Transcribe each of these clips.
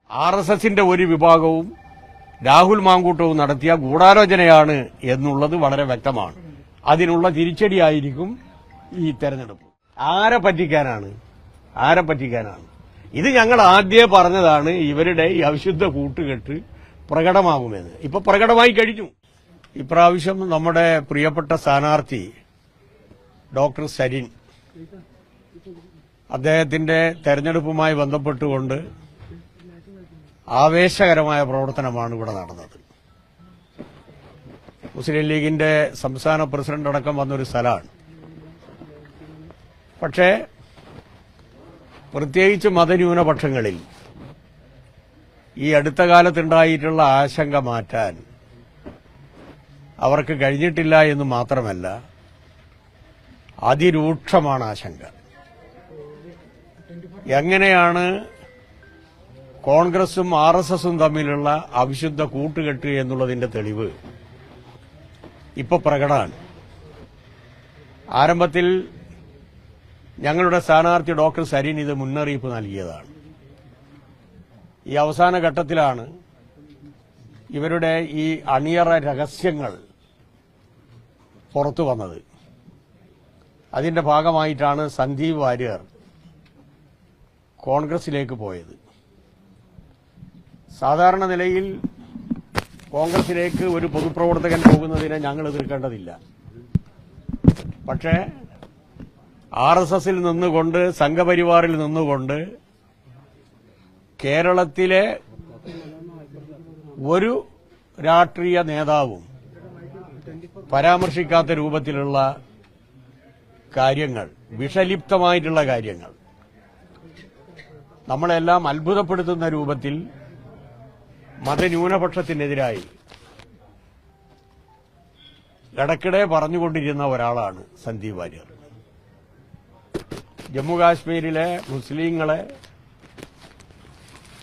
RSSന്റെ ഒരു വിഭാഗവും രാഹുൽ മാങ്കൂട്ടവും നടത്തിയ ഗൂഢാലോചനയാണ് എന്നുള്ളത് വളരെ വ്യക്തമാണ്. അതിനുള്ള തിരിച്ചടിയായിരിക്കും ഈ തെരഞ്ഞെടുപ്പ്. ആരെ പറ്റിക്കാനാണ്? ഇത് ഞങ്ങൾ ആദ്യമേ പറഞ്ഞതാണ്. ഇവരുടെ ഈ അവിശുദ്ധ കൂട്ടുകെട്ട് പ്രകടമാകുമെന്ന്. ഇപ്പൊ പ്രകടമായി കഴിഞ്ഞു. ഇപ്രാവശ്യം നമ്മുടെ പ്രിയപ്പെട്ട സ്ഥാനാർത്ഥി ഡോക്ടർ സരിൻ അദ്ദേഹത്തിന്റെ തെരഞ്ഞെടുപ്പുമായി ബന്ധപ്പെട്ടുകൊണ്ട് ആവേശകരമായ പ്രവർത്തനമാണ് ഇവിടെ നടന്നത്. മുസ്ലിം ലീഗിന്റെ സംസ്ഥാന പ്രസിഡന്റ് അടക്കം വന്നൊരു സ്ഥലമാണ്. പക്ഷേ പ്രത്യേകിച്ച് മതന്യൂനപക്ഷങ്ങളിൽ ഈ അടുത്ത കാലത്തുണ്ടായിട്ടുള്ള ആശങ്ക മാറ്റാൻ അവർക്ക് കഴിഞ്ഞിട്ടില്ല എന്ന് മാത്രമല്ല, അതിരൂക്ഷമാണ് ആശങ്ക. എങ്ങനെയാണ് കോൺഗ്രസും RSSും തമ്മിലുള്ള അവിശുദ്ധ കൂട്ടുകെട്ട് എന്നുള്ളതിന്റെ തെളിവ് ഇപ്പൊ പ്രകടമാണ്. ആരംഭത്തിൽ ഞങ്ങളുടെ സ്ഥാനാർത്ഥി ഡോക്ടർ സരിൻ ഇത് മുന്നറിയിപ്പ് നൽകിയതാണ്. ഈ അവസാന ഘട്ടത്തിലാണ് ഇവരുടെ ഈ അണിയറ രഹസ്യങ്ങൾ പുറത്തു വന്നത്. അതിന്റെ ഭാഗമായിട്ടാണ് സന്ദീപ് വാര്യർ കോൺഗ്രസിലേക്ക് പോയത്. സാധാരണ നിലയിൽ കോൺഗ്രസിലേക്ക് ഒരു പൊതുപ്രവർത്തകൻ പോകുന്നതിനെ ഞങ്ങൾ എതിർക്കേണ്ടതില്ല. പക്ഷേ RSSൽ നിന്നുകൊണ്ട്, സംഘപരിവാറിൽ നിന്നുകൊണ്ട് കേരളത്തിലെ ഒരു രാഷ്ട്രീയ നേതാവും പരാമർശിക്കാത്ത രൂപത്തിലുള്ള കാര്യങ്ങൾ, വിഷലിപ്തമായിട്ടുള്ള കാര്യങ്ങൾ, നമ്മളെല്ലാം അത്ഭുതപ്പെടുത്തുന്ന രൂപത്തിൽ മതന്യൂനപക്ഷത്തിനെതിരായി ഇടയ്ക്കിടെ പറഞ്ഞുകൊണ്ടിരുന്ന ഒരാളാണ് സന്ദീപ് വാര്യർ. ജമ്മുകാശ്മീരിലെ മുസ്ലിങ്ങളെ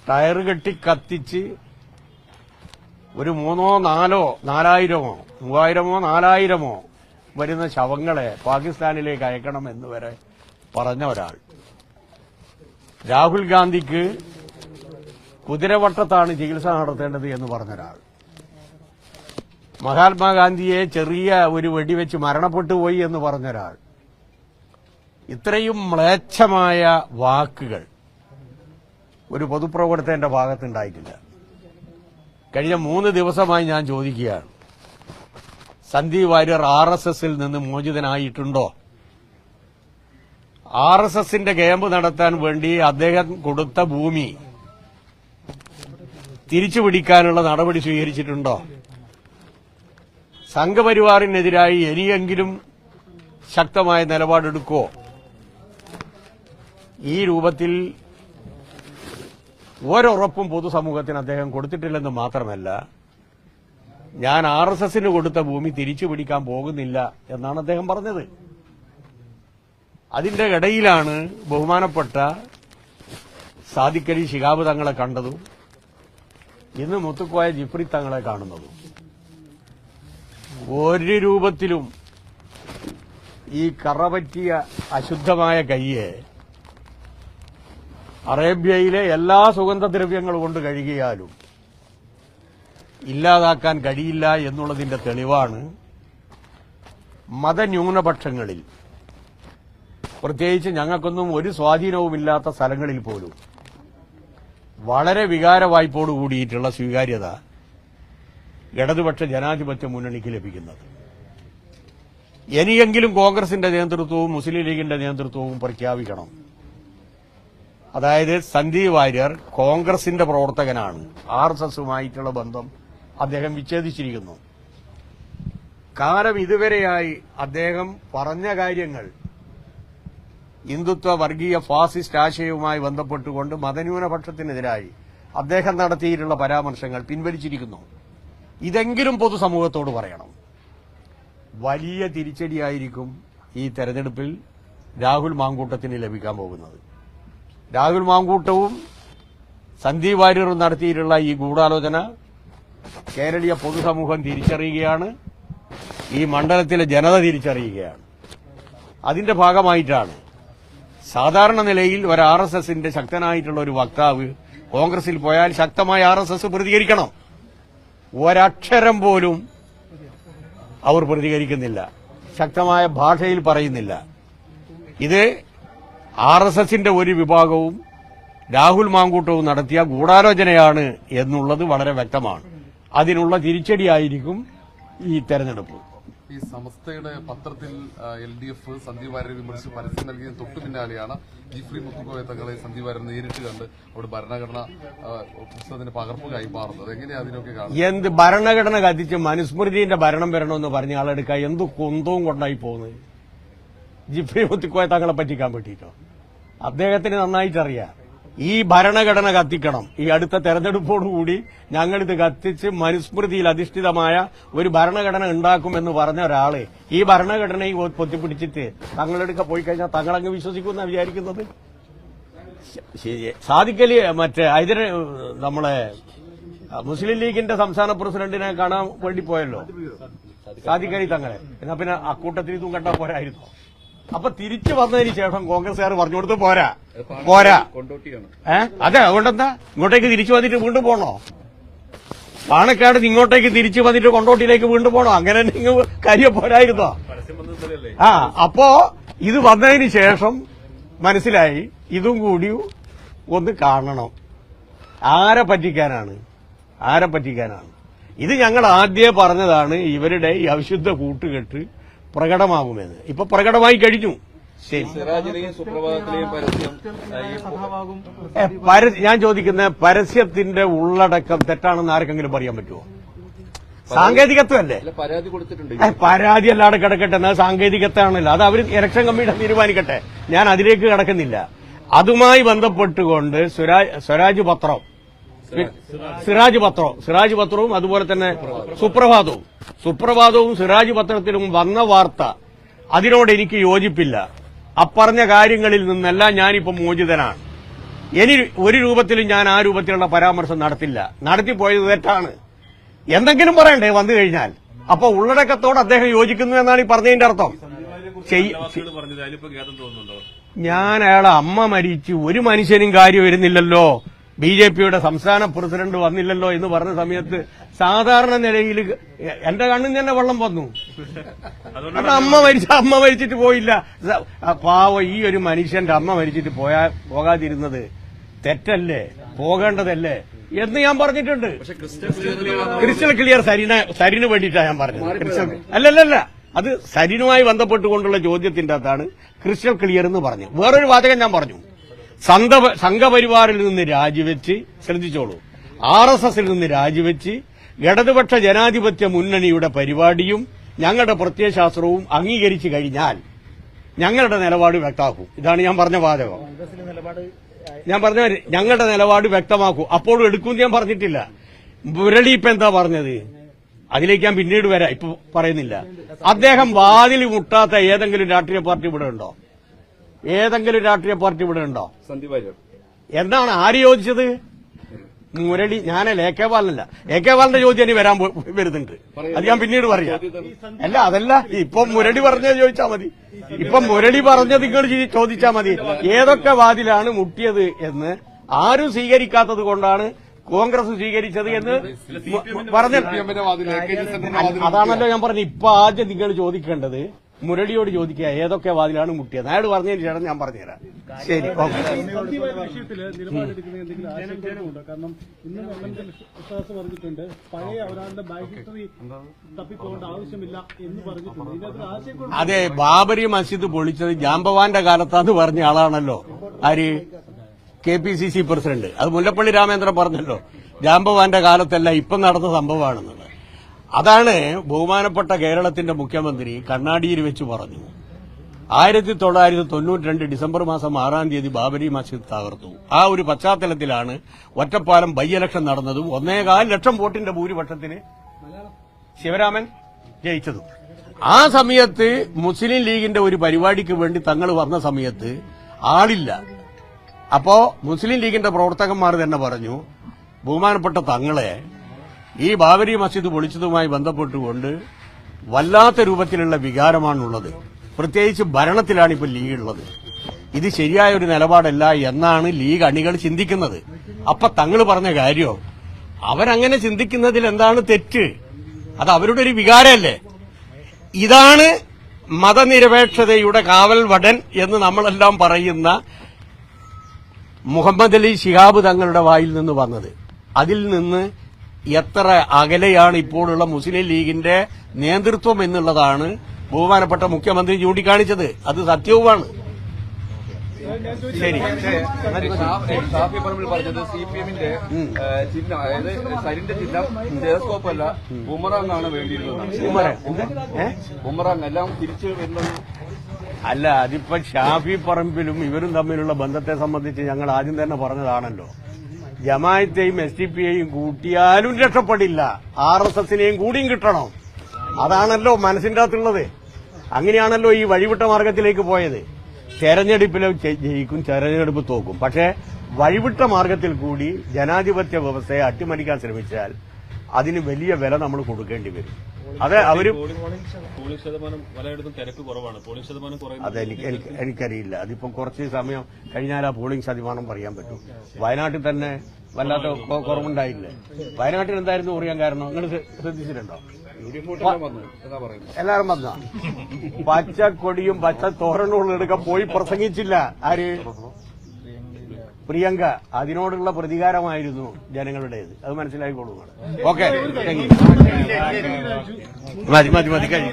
ടയർ കെട്ടി കത്തിച്ച് ഒരു 3000-4000 വരുന്ന ശവങ്ങളെ പാകിസ്ഥാനിലേക്ക് അയക്കണം എന്ന് വരെ പറഞ്ഞ ഒരാൾ. രാഹുൽ ഗാന്ധിക്ക് കുതിരവട്ടത്താണ് ചികിത്സ നടത്തേണ്ടത് എന്ന് പറഞ്ഞൊരാൾ. മഹാത്മാഗാന്ധിയെ ചെറിയ ഒരു വെടിവെച്ച് മരണപ്പെട്ടു പോയി എന്ന് പറഞ്ഞൊരാൾ. ഇത്രയും മ്ലേച്ഛമായ വാക്കുകൾ ഒരു പൊതുപ്രവർത്തകന്റെ ഭാഗത്തുണ്ടായിട്ടില്ല. കഴിഞ്ഞ 3 ദിവസമായി ഞാൻ ചോദിക്കുകയാണ്, സന്ദീപ് വാര്യർ RSSൽ നിന്ന് മോചിതനായിട്ടുണ്ടോ? RSSന്റെ ക്യാമ്പ് നടത്താൻ വേണ്ടി അദ്ദേഹം കൊടുത്ത ഭൂമി തിരിച്ചുപിടിക്കാനുള്ള നടപടി സ്വീകരിച്ചിട്ടുണ്ടോ? സംഘപരിവാറിനെതിരായി ഇനിയെങ്കിലും ശക്തമായ നിലപാടെടുക്കോ? ഈ രൂപത്തിൽ ഒരുറപ്പും പൊതുസമൂഹത്തിന് അദ്ദേഹം കൊടുത്തിട്ടില്ലെന്ന് മാത്രമല്ല, ഞാൻ RSSന് കൊടുത്ത ഭൂമി തിരിച്ചുപിടിക്കാൻ പോകുന്നില്ല എന്നാണ് അദ്ദേഹം പറഞ്ഞത്. അതിന്റെ ഇടയിലാണ് ബഹുമാനപ്പെട്ട സാദിഖ് അലി ശിഹാബ് തങ്ങളെ കണ്ടതും ഇന്ന് മുത്തുക്കോയ ജിഫ്രി തങ്ങളെ കാണുന്നതും. ഒരു രൂപത്തിലും ഈ കറപറ്റിയ അശുദ്ധമായ കയ്യെ അറേബ്യയിലെ എല്ലാ സുഗന്ധദ്രവ്യങ്ങൾ കൊണ്ട് കഴുകിയാലും ഇല്ലാതാക്കാൻ കഴിയില്ല എന്നുള്ളതിന്റെ തെളിവാണ് മതന്യൂനപക്ഷങ്ങളിൽ, പ്രത്യേകിച്ച് ഞങ്ങൾക്കൊന്നും ഒരു സ്വാധീനവുമില്ലാത്ത സ്ഥലങ്ങളിൽ പോലും വളരെ വികാരവായ്പോട് കൂടിയിട്ടുള്ള സ്വീകാര്യത ഇടതുപക്ഷ ജനാധിപത്യ മുന്നണിക്ക് ലഭിക്കുന്നത്. ഇനിയെങ്കിലും കോൺഗ്രസിന്റെ നേതൃത്വവും മുസ്ലിം ലീഗിന്റെ നേതൃത്വവും പ്രഖ്യാപിക്കണം. അതായത് സന്ദീപ് വാര്യർ കോൺഗ്രസിന്റെ പ്രവർത്തകനാണ്, RSSുമായിട്ടുള്ള ബന്ധം അദ്ദേഹം വിച്ഛേദിച്ചിരിക്കുന്നു. കാലം ഇതുവരെയായി അദ്ദേഹം പറഞ്ഞ കാര്യങ്ങൾ ഹിന്ദുത്വ വർഗീയ ഫാസിസ്റ്റ് ആശയവുമായി ബന്ധപ്പെട്ടുകൊണ്ട് മതന്യൂനപക്ഷത്തിനെതിരായി അദ്ദേഹം നടത്തിയിട്ടുള്ള പരാമർശങ്ങൾ പിൻവലിച്ചിരിക്കുന്നു. ഇതെങ്കിലും പൊതുസമൂഹത്തോട് പറയണം. വലിയ തിരിച്ചടിയായിരിക്കും ഈ തെരഞ്ഞെടുപ്പിൽ രാഹുൽ മാങ്കൂട്ടത്തിന് ലഭിക്കാൻ പോകുന്നത്. രാഹുൽ മാങ്കൂട്ടവും സന്ദീപ് വാര്യറും നടത്തിയിട്ടുള്ള ഈ ഗൂഢാലോചന കേരളീയ പൊതുസമൂഹം തിരിച്ചറിയുകയാണ്, ഈ മണ്ഡലത്തിലെ ജനത തിരിച്ചറിയുകയാണ്. അതിന്റെ ഭാഗമായിട്ടാണ് സാധാരണ നിലയിൽ ഒരു RSSന്റെ ശക്തനായിട്ടുള്ള ഒരു വക്താവ് കോൺഗ്രസിൽ പോയാൽ ശക്തമായി RSS പ്രതികരിക്കണം. ഒരക്ഷരം പോലും അവർ പ്രതികരിക്കുന്നില്ല, ശക്തമായ ഭാഷയിൽ പറയുന്നില്ല. ഇത് RSSന്റെ ഒരു വിഭാഗവും രാഹുൽ മാങ്കൂട്ടവും നടത്തിയ ഗൂഢാലോചനയാണ് എന്നുള്ളത് വളരെ വ്യക്തമാണ്. അതിനുള്ള തിരിച്ചടിയായിരിക്കും ഈ തെരഞ്ഞെടുപ്പ്. ഈ സമസ്തയുടെ പത്രത്തിൽ LDF സന്ദീപ് വാര്യരെ വിമർശിച്ച് പരസ്യം നൽകിയതിന് തൊട്ടു പിന്നാലെയാണ് ജിഫ്രി മുത്തുക്കോയ തങ്ങളെ സന്ദീപ് വാര്യർ നേരിട്ട് കണ്ട് അവിടെ ഭരണഘടന പുസ്തകത്തിന്റെ പകർപ്പ് കൈമാറുന്നത്. എങ്ങനെയാ അതിനൊക്കെ കാണുന്നത്? എന്ത് ഭരണഘടന കത്തിച്ച് മനുസ്മൃതിന്റെ ഭരണം വരണമെന്ന് പറഞ്ഞ ആളെടുക്കുക എന്ത് കുന്തവും കൊണ്ടായി പോകുന്നത്? ജിഫ്രി മുത്തുക്കോയ തങ്ങളെ പറ്റിക്കാൻ പറ്റിയിട്ടോ? അദ്ദേഹത്തിന് നന്നായിട്ടറിയാം ഈ ഭരണഘടന കത്തിക്കണം. ഈ അടുത്ത തെരഞ്ഞെടുപ്പോടുകൂടി ഞങ്ങളിത് കത്തിച്ച് മനുസ്മൃതിയിൽ അധിഷ്ഠിതമായ ഒരു ഭരണഘടന ഉണ്ടാക്കുമെന്ന് പറഞ്ഞ ഒരാള് ഈ ഭരണഘടനയെ പൊത്തിപ്പിടിച്ചിട്ട് തങ്ങളെടുക്ക പോയി കഴിഞ്ഞാൽ തങ്ങളങ്ങ് വിശ്വസിക്കുമെന്നാണ് വിചാരിക്കുന്നത്. സാദിഖലി നമ്മളെ മുസ്ലിം ലീഗിന്റെ സംസ്ഥാന പ്രസിഡന്റിനെ കാണാൻ വേണ്ടി പോയല്ലോ സാദിഖലി തങ്ങളെ. എന്നാ പിന്നെ അക്കൂട്ടത്തിൽ ഇതും കണ്ടാൽ പോരായിരുന്നു. അപ്പൊ തിരിച്ചു വന്നതിന് ശേഷം കോൺഗ്രസ്സുകാർ പറഞ്ഞു കൊടുത്ത് പോരാ അതെ. അതുകൊണ്ടെന്താ ഇങ്ങോട്ടേക്ക് തിരിച്ചു വന്നിട്ട് വീണ്ടും പോണോ? പാണക്കാട് ഇങ്ങോട്ടേക്ക് തിരിച്ചു വന്നിട്ട് കൊണ്ടോട്ടിയിലേക്ക് വീണ്ടും പോണോ? അങ്ങനെ നിങ്ങൾ കാര്യം പോരായിരുന്നോ? അപ്പോ ഇത് വന്നതിന് ശേഷം മനസ്സിലായി ഇതും കൂടി ഒന്ന് കാണണം. ആരെ പറ്റിക്കാനാണ്? ഇത് ഞങ്ങൾ ആദ്യമേ പറഞ്ഞതാണ്. ഇവരുടെ ഈ അവിശുദ്ധ കൂട്ടുകെട്ട് പ്രകടമാകുമെന്ന്. ഇപ്പൊ പ്രകടമായി കഴിഞ്ഞു. ശരി, ഞാൻ ചോദിക്കുന്ന പരസ്യത്തിന്റെ ഉള്ളടക്കം തെറ്റാണെന്ന് ആർക്കെങ്കിലും പറയാൻ പറ്റുമോ? സാങ്കേതികത്വമല്ലേ? പരാതി അല്ലാതെ കിടക്കട്ടെ, എന്നാൽ സാങ്കേതികത്വമാണല്ലോ. അത് അവർ ഇലക്ഷൻ കമ്മീഷൻ തീരുമാനിക്കട്ടെ. ഞാൻ അതിലേക്ക് കിടക്കുന്നില്ല. അതുമായി ബന്ധപ്പെട്ടുകൊണ്ട് സിറാജ് പത്രവും അതുപോലെ തന്നെ സുപ്രഭാതവും സിറാജ് പത്രത്തിലും വന്ന വാർത്ത, അതിനോട് എനിക്ക് യോജിപ്പില്ല. അപ്പറഞ്ഞ കാര്യങ്ങളിൽ നിന്നെല്ലാം ഞാനിപ്പോ മോചിതനാണ്. ഇനി ഒരു രൂപത്തിലും ഞാൻ ആ രൂപത്തിലുള്ള പരാമർശം നടത്തിപ്പോയത് തെറ്റാണ്. എന്തെങ്കിലും പറയണ്ടേ വന്നു കഴിഞ്ഞാൽ? അപ്പൊ ഉള്ളടക്കത്തോട് അദ്ദേഹം യോജിക്കുന്നു എന്നാണ് ഈ പറഞ്ഞതിന്റെ അർത്ഥം. ഞാൻ അയാളെ അമ്മ മരിച്ചു, ഒരു മനുഷ്യനും കാര്യം വരുന്നില്ലല്ലോ, BJPയുടെ സംസ്ഥാന പ്രസിഡന്റ് വന്നില്ലല്ലോ എന്ന് പറഞ്ഞ സമയത്ത് സാധാരണ നിലയിൽ എന്റെ കണ്ണിൽ തന്നെ വെള്ളം വന്നു. അമ്മ മരിച്ചിട്ട് പോയില്ല. പാവം ഈ ഒരു മനുഷ്യന്റെ അമ്മ മരിച്ചിട്ട് പോകാതിരുന്നത് തെറ്റല്ലേ, പോകേണ്ടതല്ലേ എന്ന് ഞാൻ പറഞ്ഞിട്ടുണ്ട്. ക്രിസ്റ്റൽ ക്ലിയർ സരിന് വേണ്ടിയിട്ടാണ് ഞാൻ പറഞ്ഞത്. അല്ലല്ല, അത് സരിനുമായി ബന്ധപ്പെട്ടുകൊണ്ടുള്ള ചോദ്യത്തിന്റെ അകത്താണ് ക്രിസ്റ്റൽ ക്ലിയർ എന്ന് പറഞ്ഞു. വേറൊരു വാചകം ഞാൻ പറഞ്ഞു. സംഘപരിവാറിൽ നിന്ന് രാജിവെച്ച്, ശ്രദ്ധിച്ചോളൂ, RSSൽ നിന്ന് രാജിവെച്ച് ഇടതുപക്ഷ ജനാധിപത്യ മുന്നണിയുടെ പരിപാടിയും ഞങ്ങളുടെ പ്രത്യയശാസ്ത്രവും അംഗീകരിച്ചു കഴിഞ്ഞാൽ ഞങ്ങളുടെ നിലപാട് വ്യക്തമാക്കും. ഇതാണ് ഞാൻ പറഞ്ഞ വാചകം. ഞങ്ങളുടെ നിലപാട് വ്യക്തമാക്കൂ. അപ്പോഴും എടുക്കുമെന്ന് ഞാൻ പറഞ്ഞിട്ടില്ല. മുരളി ഇപ്പൊ എന്താ പറഞ്ഞത്? അതിലേക്ക് ഞാൻ പിന്നീട് വരാം, ഇപ്പൊ പറയുന്നില്ല. അദ്ദേഹം വാതിൽ മുട്ടാത്ത ഏതെങ്കിലും രാഷ്ട്രീയ പാർട്ടി ഇവിടെ ഉണ്ടോ? എന്താണ് ആര് ചോദിച്ചത്? മുരളി. ഞാനല്ല, AK ബാലനല്ല. AK ബാലന്റെ ചോദ്യം ഇനി വരുന്നുണ്ട്. അത് ഞാൻ പിന്നീട് പറയാം. അതല്ല, ഇപ്പം മുരളി പറഞ്ഞത് ചോദിച്ചാൽ മതി. ഇപ്പം മുരളി പറഞ്ഞത് നിങ്ങൾ ചോദിച്ചാൽ മതി. ഏതൊക്കെ വാതിലാണ് മുട്ടിയത് എന്ന് ആരും സ്വീകരിക്കാത്തത് കൊണ്ടാണ് കോൺഗ്രസ് സ്വീകരിച്ചത് എന്ന് പറഞ്ഞ. അതാണല്ലോ ഞാൻ പറഞ്ഞു. ഇപ്പൊ ആദ്യം നിങ്ങൾ ചോദിക്കേണ്ടത് മുരളിയോട് ചോദിക്കുക ഏതൊക്കെ വാതിലാണ് മുട്ടിയത്. അയാൾ പറഞ്ഞതിന് ശേഷം ഞാൻ പറഞ്ഞുതരാം. ശരി, അതെ, ബാബരി മസ്ജിദ് പൊളിച്ചത് ജാംബവാന്റെ കാലത്താന്ന് പറഞ്ഞ ആളാണല്ലോ ആര്? KPCC president. അത് മുല്ലപ്പള്ളി രാമേന്ദ്രൻ പറഞ്ഞല്ലോ, ജാംബവാന്റെ കാലത്തല്ല ഇപ്പം നടന്ന സംഭവമാണെന്നുള്ളത്. അതാണ് ബഹുമാനപ്പെട്ട കേരളത്തിന്റെ മുഖ്യമന്ത്രി കണ്ണാടിയിൽ വെച്ച് പറഞ്ഞു. 1992 ഡിസംബർ മാസം 6-ാം തീയതി ബാബരി മസ്ജിദ് തകർത്തു. ആ ഒരു പശ്ചാത്തലത്തിലാണ് ഒറ്റപ്പാലം ബൈ ഇലക്ഷൻ നടന്നതും 1.25 ലക്ഷം വോട്ടിന്റെ ഭൂരിപക്ഷത്തിന് ശിവരാമൻ ജയിച്ചതും. ആ സമയത്ത് മുസ്ലിം ലീഗിന്റെ ഒരു പരിപാടിക്ക് വേണ്ടി തങ്ങൾ വന്ന സമയത്ത് ആളില്ല. അപ്പോ മുസ്ലിം ലീഗിന്റെ പ്രവർത്തകന്മാർ തന്നെ പറഞ്ഞു, ബഹുമാനപ്പെട്ട തങ്ങളെ ഈ ബാബരി മസ്ജിദ് പൊളിച്ചതുമായി ബന്ധപ്പെട്ടുകൊണ്ട് വല്ലാത്ത രൂപത്തിലുള്ള വികാരമാണുള്ളത്. പ്രത്യേകിച്ച് ഭരണത്തിലാണ് ഇപ്പോൾ ലീഗ് ഉള്ളത്. ഇത് ശരിയായ ഒരു നിലപാടല്ല എന്നാണ് ലീഗ് അണികൾ ചിന്തിക്കുന്നത്. അപ്പൊ തങ്ങൾ പറഞ്ഞ കാര്യം അവരങ്ങനെ ചിന്തിക്കുന്നതിൽ എന്താണ് തെറ്റ്? അത് അവരുടെ ഒരു വികാരമല്ലേ? ഇതാണ് മതനിരപേക്ഷതയുടെ കാവൽ വടൻ എന്ന് നമ്മളെല്ലാം പറയുന്ന മുഹമ്മദ് അലി ശിഹാബ് തങ്ങളുടെ വായിൽ നിന്ന് വന്നത്. അതിൽ നിന്ന് എത്ര അകലെയാണ് ഇപ്പോഴുള്ള മുസ്ലിം ലീഗിന്റെ നേതൃത്വം എന്നുള്ളതാണ് ബഹുമാനപ്പെട്ട മുഖ്യമന്ത്രി ചൂണ്ടിക്കാണിച്ചത്. അത് സത്യവുമാണ്. ശരി. ഷാഫി പറമ്പിൽ പറഞ്ഞത് CPM-ന്റെ ചിഹ്നം, അതായത് സരിന്റെ ചിഹ്നം ടെലസ്കോപ്പ് അല്ല ബുമറാങ് ആണ് വേണ്ടിയിരുന്നത്. ബുമറാങ് എല്ലാം തിരിച്ചു വരുന്നത് അല്ല, അതിപ്പോ ഷാഫി പറമ്പിലും ഇവരും തമ്മിലുള്ള ബന്ധത്തെ സംബന്ധിച്ച് ഞങ്ങൾ ആദ്യം തന്നെ പറഞ്ഞതാണല്ലോ. ജമാഅത്തെയും SDPയെയും കൂട്ടിയാലും രക്ഷപ്പെടില്ല, RSSനെയും കൂടിയും കിട്ടണം. അതാണല്ലോ മനസ്സിന്റെ അകത്തുള്ളത്. അങ്ങനെയാണല്ലോ ഈ വഴിവിട്ട മാർഗത്തിലേക്ക് പോയത്. തെരഞ്ഞെടുപ്പിൽ ജയിക്കും, തെരഞ്ഞെടുപ്പ് തോക്കും. പക്ഷേ വഴിവിട്ട മാർഗത്തിൽ കൂടി ജനാധിപത്യ വ്യവസ്ഥയെ അട്ടിമറിക്കാൻ ശ്രമിച്ചാൽ അതിന് വലിയ വില നമ്മൾ കൊടുക്കേണ്ടി വരും. അത് അവര് പോളിംഗ് ശതമാനം പലയിടത്തും തിരക്ക് കുറവാണ്. പോളിംഗ് ശതമാനം എനിക്കറിയില്ല. അതിപ്പം കുറച്ച് സമയം കഴിഞ്ഞാൽ ആ പോളിംഗ് ശതമാനം പറയാൻ പറ്റും. വയനാട്ടിൽ തന്നെ വല്ലാത്ത കുറവുണ്ടായില്ലേ? വയനാട്ടിൽ എന്തായിരുന്നു അറിയാൻ കാരണം നിങ്ങൾ ശ്രദ്ധിച്ചിട്ടുണ്ടോ? എല്ലാരും വന്ന പച്ചക്കൊടിയും പച്ച തോരണുകളും എടുക്കാൻ പോയി പ്രസംഗിച്ചില്ല. ആര്? പ്രിയങ്ക. അതിനോടുള്ള പ്രതികാരമായിരുന്നു ജനങ്ങളുടേത്. അത് മനസ്സിലായിക്കോളൂ. ഓക്കെ, മതി കഴിഞ്ഞു.